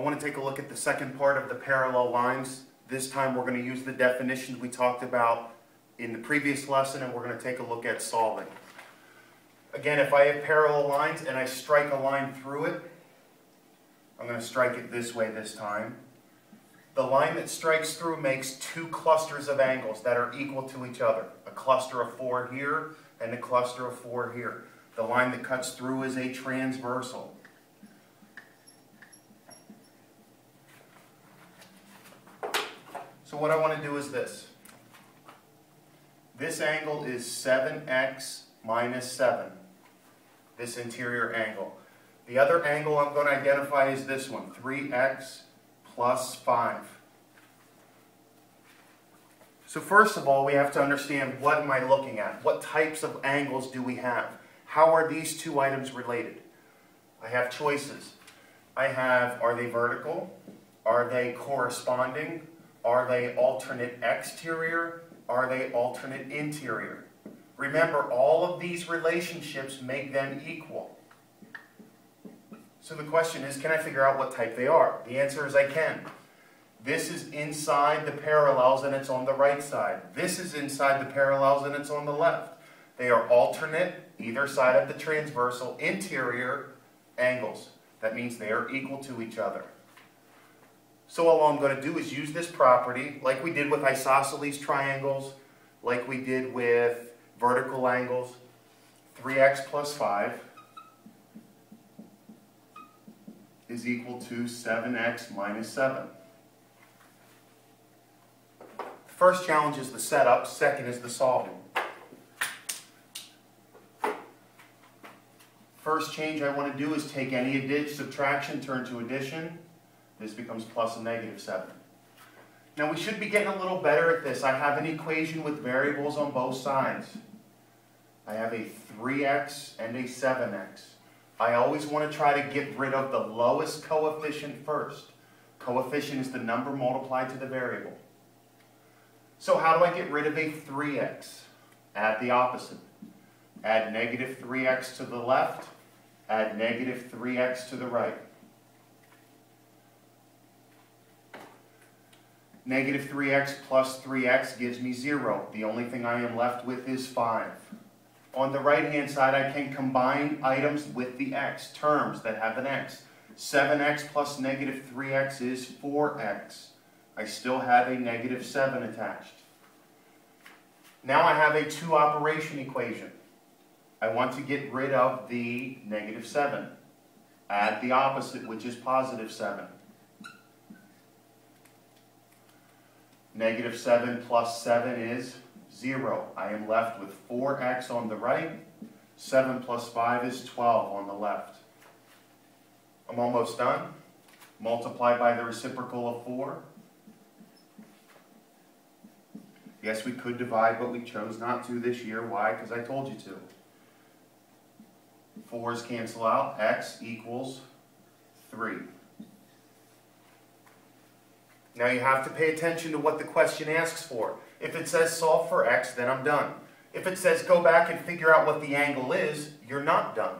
want to take a look at the second part of the parallel lines. This time we're going to use the definitions we talked about in the previous lesson, and we're going to take a look at solving. Again, if I have parallel lines and I strike a line through it, I'm going to strike it this way this time. The line that strikes through makes two clusters of angles that are equal to each other. A cluster of 4 here and a cluster of 4 here. The line that cuts through is a transversal. So what I want to do is this. This angle is 7x minus 7. This interior angle. The other angle I'm going to identify is this one, 3x plus 5. So first of all, we have to understand, what am I looking at? What types of angles do we have? How are these two items related? I have choices. I have, are they vertical? Are they corresponding? Are they alternate exterior? Are they alternate interior? Remember, all of these relationships make them equal. So the question is, can I figure out what type they are? The answer is I can. This is inside the parallels and it's on the right side. This is inside the parallels and it's on the left. They are alternate, either side of the transversal, interior angles. That means they are equal to each other. So all I'm going to do is use this property, like we did with isosceles triangles, like we did with vertical angles. 3x plus 5 is equal to 7x minus 7. The first challenge is the setup, second is the solving. First change I want to do is take any subtraction, turn to addition. This becomes plus a negative 7. Now we should be getting a little better at this. I have an equation with variables on both sides. I have a 3x and a 7x. I always want to try to get rid of the lowest coefficient first. Coefficient is the number multiplied to the variable. So how do I get rid of a 3x? Add the opposite. Add negative 3x to the left. Add negative 3x to the right. Negative 3x plus 3x gives me 0. The only thing I am left with is 5. On the right-hand side, I can combine items with the x, terms that have an x. 7x plus negative 3x is 4x. I still have a negative 7 attached. Now I have a two-operation equation. I want to get rid of the negative 7. Add the opposite, which is positive 7. Negative 7 plus 7 is 0. I am left with 4x on the right. 7 plus 5 is 12 on the left. I'm almost done. Multiply by the reciprocal of 4. Yes, we could divide, but we chose not to this year. Why? Because I told you to. 4's cancel out. X equals 3. Now you have to pay attention to what the question asks for. If it says solve for x, then I'm done. If it says go back and figure out what the angle is, you're not done.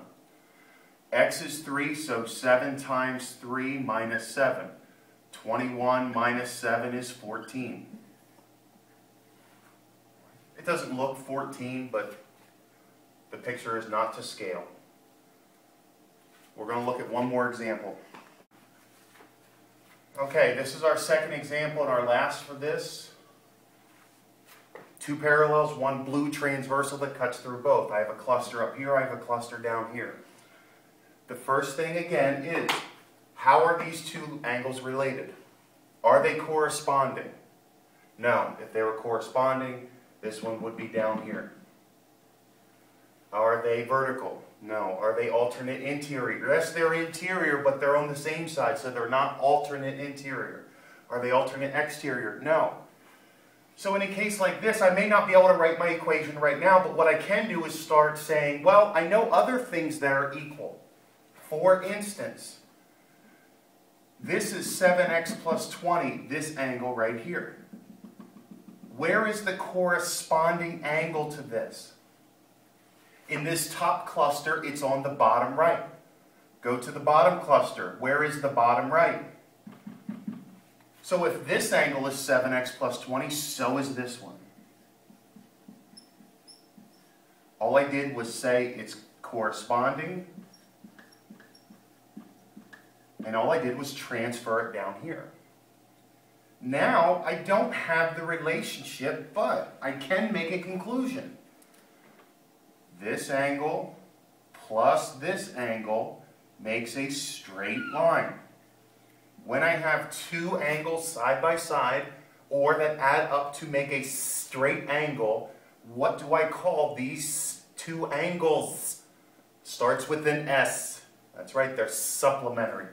X is 3, so 7 times 3 minus 7. 21 minus 7 is 14. It doesn't look 14, but the picture is not to scale. We're going to look at one more example. Okay, this is our second example and our last for this. Two parallels, one blue transversal that cuts through both. I have a cluster up here, I have a cluster down here. The first thing again is, how are these two angles related? Are they corresponding? No. If they were corresponding, this one would be down here. Are they vertical? No. Are they alternate interior? Yes, they're interior, but they're on the same side, so they're not alternate interior. Are they alternate exterior? No. So in a case like this, I may not be able to write my equation right now, but what I can do is start saying, well, I know other things that are equal. For instance, this is 7x plus 20, this angle right here. Where is the corresponding angle to this? In this top cluster, it's on the bottom right. Go to the bottom cluster. Where is the bottom right? So if this angle is 7x plus 20, so is this one. All I did was say it's corresponding, and all I did was transfer it down here. Now, I don't have the relationship, but I can make a conclusion. This angle plus this angle makes a straight line. When I have two angles side by side, or that add up to make a straight angle, what do I call these two angles? Starts with an S. That's right, they're supplementary.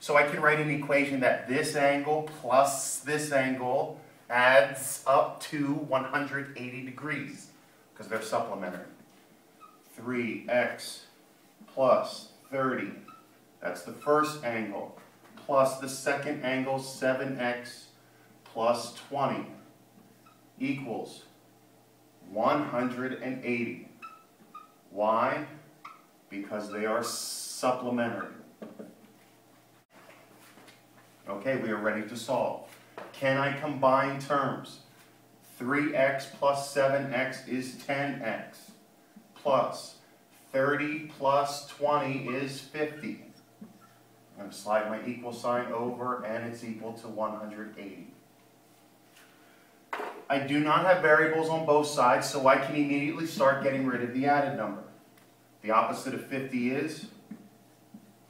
So I can write an equation that this angle plus this angle adds up to 180 degrees, because they're supplementary. 3x plus 30, that's the first angle, plus the second angle, 7x plus 20, equals 180. Why? Because they are supplementary. Okay, we are ready to solve. Can I combine terms? 3x plus 7x is 10x, plus 30 plus 20 is 50. I'm going to slide my equal sign over, and it's equal to 180. I do not have variables on both sides, so I can immediately start getting rid of the added number. The opposite of 50 is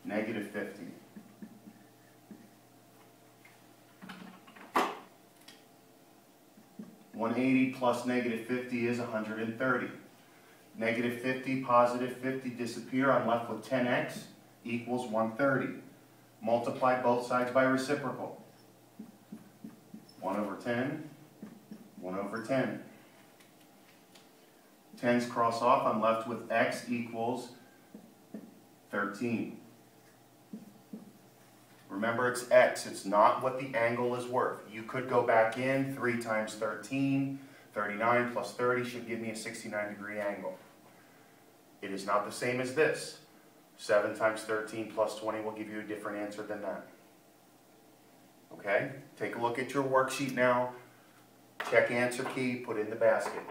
negative 50. (180) plus negative 50 is 130. Negative 50, positive 50 disappear. I'm left with 10x equals 130. Multiply both sides by reciprocal. 1 over 10, 1 over 10. 10's cross off. I'm left with x equals 13. Remember, it's x. It's not what the angle is worth. You could go back in. 3 times 13, 39 plus 30 should give me a 69-degree angle. It is not the same as this. 7 times 13 plus 20 will give you a different answer than that. Okay? Take a look at your worksheet now. Check answer key, put it in the basket.